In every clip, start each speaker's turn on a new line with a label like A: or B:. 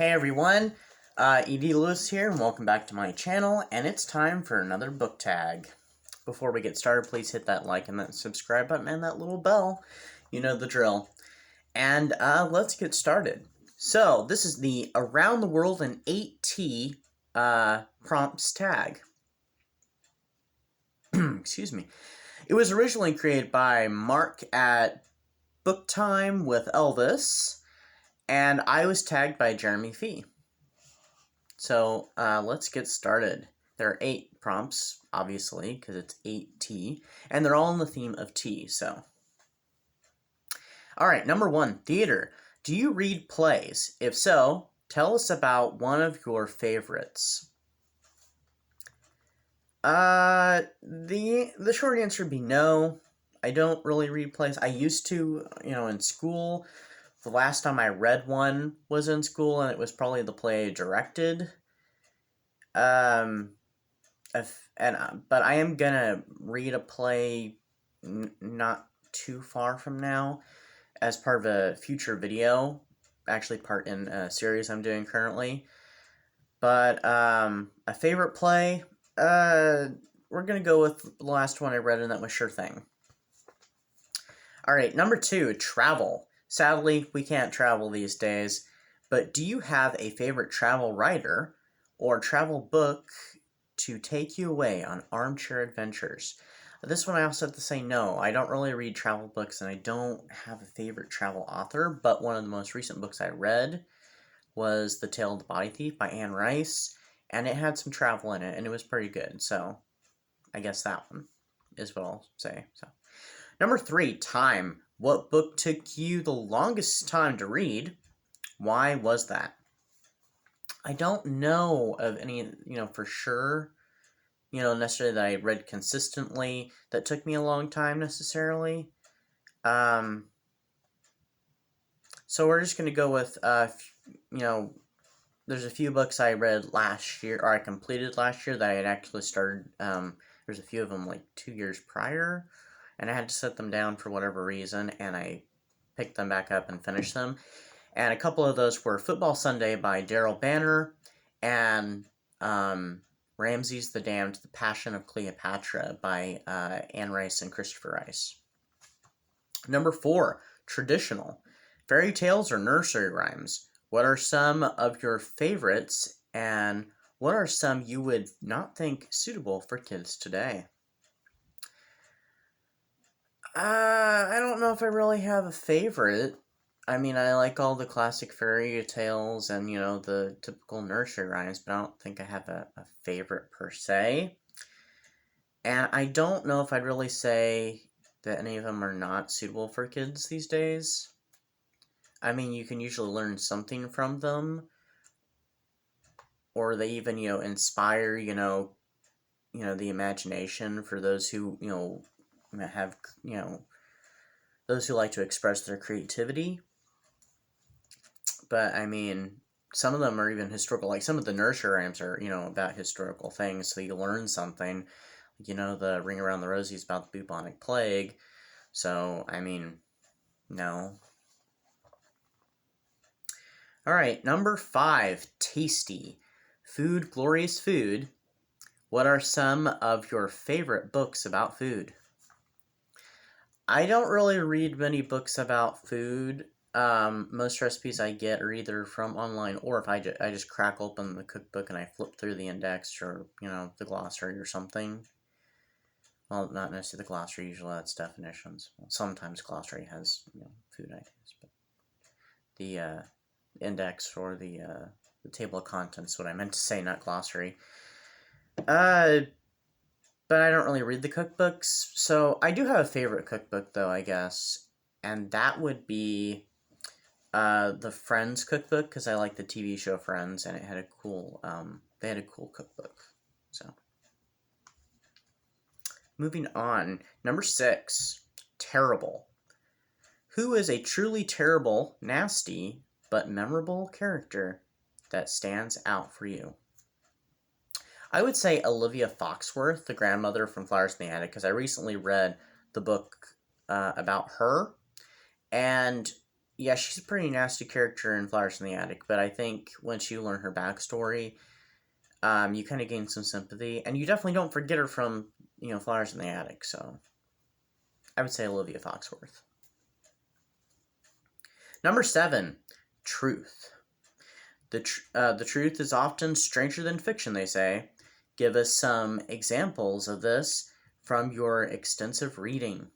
A: Hey everyone, E.D. Lewis here, and welcome back to my channel, and it's time for another book tag. Before we get started, please hit that like and that subscribe button and that little bell. You know the drill. And let's get started. So, this is the Around the World in 8T prompts tag. Excuse me. It was originally created by Mark at Book Time with Elvis, and I was tagged by JeremyFee. So let's get started. There are 8 prompts, obviously, because it's 8T, and they're all in the theme of tea, so. Alright, number 1, theater. Do you read plays? If so, tell us about one of your favorites. The short answer would be no. I don't really read plays. I used to, in school. The last time I read one was in school, and it was probably the play I directed. But I am gonna read a play not too far from now as part of a future video, actually part in a series I'm doing currently. But a favorite play, we're gonna go with the last one I read, and that was Sure Thing. Alright, number 2, travel. Sadly, we can't travel these days, but do you have a favorite travel writer or travel book to take you away on armchair adventures? This one I also have to say no. I don't really read travel books, and I don't have a favorite travel author, but one of the most recent books I read was The Tale of the Body Thief by Anne Rice, and it had some travel in it, and it was pretty good, so I guess that one is what I'll say. So, number 3, time. What book took you the longest time to read? Why was that? I don't know of any, for sure, necessarily that I read consistently that took me a long time necessarily. So we're just going to go with, there's a few books I read last year, or I completed last year that I had actually started, there's a few of them like 2 years prior, and I had to set them down for whatever reason, and I picked them back up and finished them. And a couple of those were Football Sunday by Daryl Banner, and Ramses the Damned, The Passion of Cleopatra by Anne Rice and Christopher Rice. Number 4, traditional. Fairy tales or nursery rhymes? What are some of your favorites, and what are some you would not think suitable for kids today? I don't know if I really have a favorite. I mean, I like all the classic fairy tales and, the typical nursery rhymes, but I don't think I have a favorite per se. And I don't know if I'd really say that any of them are not suitable for kids these days. I mean, you can usually learn something from them, or they even, inspire, the imagination for those who, have, those who like to express their creativity. But, I mean, some of them are even historical. Like, some of the nursery rhymes are, about historical things, so you learn something. The Ring Around the Rosie is about the bubonic plague. So, I mean, no. Alright, number 5, tasty. Food, glorious food. What are some of your favorite books about food? I don't really read many books about food. Most recipes I get are either from online, or if I just crack open the cookbook and I flip through the index, or, the glossary or something. Well, not necessarily the glossary, usually that's definitions. Well, sometimes glossary has, food ideas, but the index or the table of contents, what I meant to say, not glossary. But I don't really read the cookbooks, so I do have a favorite cookbook, though, I guess, and that would be the Friends cookbook, because I like the TV show Friends, and it had a cool, they had a cool cookbook, so. Moving on, number 6, terrible. Who is a truly terrible, nasty, but memorable character that stands out for you? I would say Olivia Foxworth, the grandmother from Flowers in the Attic, because I recently read the book about her, and, yeah, she's a pretty nasty character in Flowers in the Attic, but I think once you learn her backstory, you kind of gain some sympathy, and you definitely don't forget her from, Flowers in the Attic, so I would say Olivia Foxworth. Number 7, truth. The truth is often stranger than fiction, they say. Give us some examples of this from your extensive reading.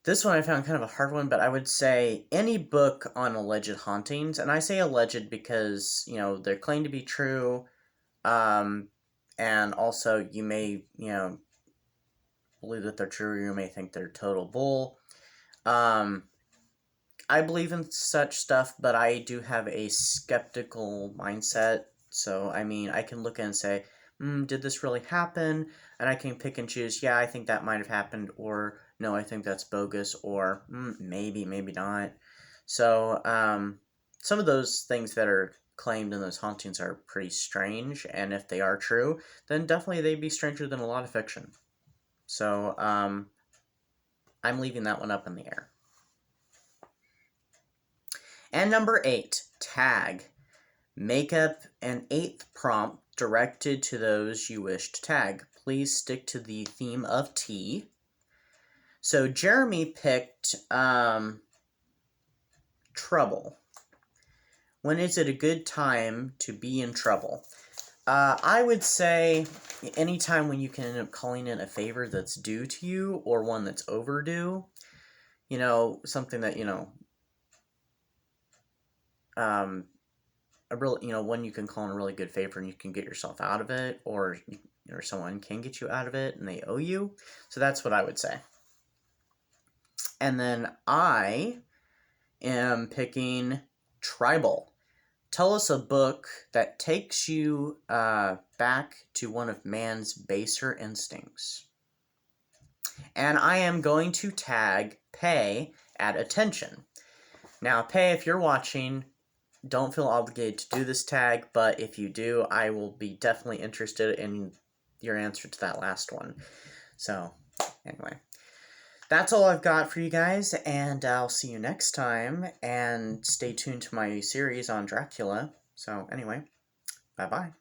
A: This one I found kind of a hard one, but I would say any book on alleged hauntings, and I say alleged because, they're claimed to be true, and also you may, believe that they're true, or you may think they're total bull. I believe in such stuff, but I do have a skeptical mindset, so, I can look and say, did this really happen? And I can pick and choose, yeah, I think that might have happened, or no, I think that's bogus, or maybe, maybe not. So, some of those things that are claimed in those hauntings are pretty strange, and if they are true, then definitely they'd be stranger than a lot of fiction. So, I'm leaving that one up in the air. And number 8, tag. Make up an 8th prompt directed to those you wish to tag. Please stick to the theme of tea. So Jeremy picked trouble. When is it a good time to be in trouble? I would say anytime when you can end up calling in a favor that's due to you or one that's overdue. Something that, one you can call in a really good favor and you can get yourself out of it, or someone can get you out of it and they owe you. So that's what I would say. And then I am picking tribal. Tell us a book that takes you back to one of man's baser instincts. And I am going to tag Pay at attention. Now, Pay, if you're watching, don't feel obligated to do this tag, but if you do, I will be definitely interested in your answer to that last one. So, anyway. That's all I've got for you guys, and I'll see you next time, and stay tuned to my series on Dracula. So, anyway, bye-bye.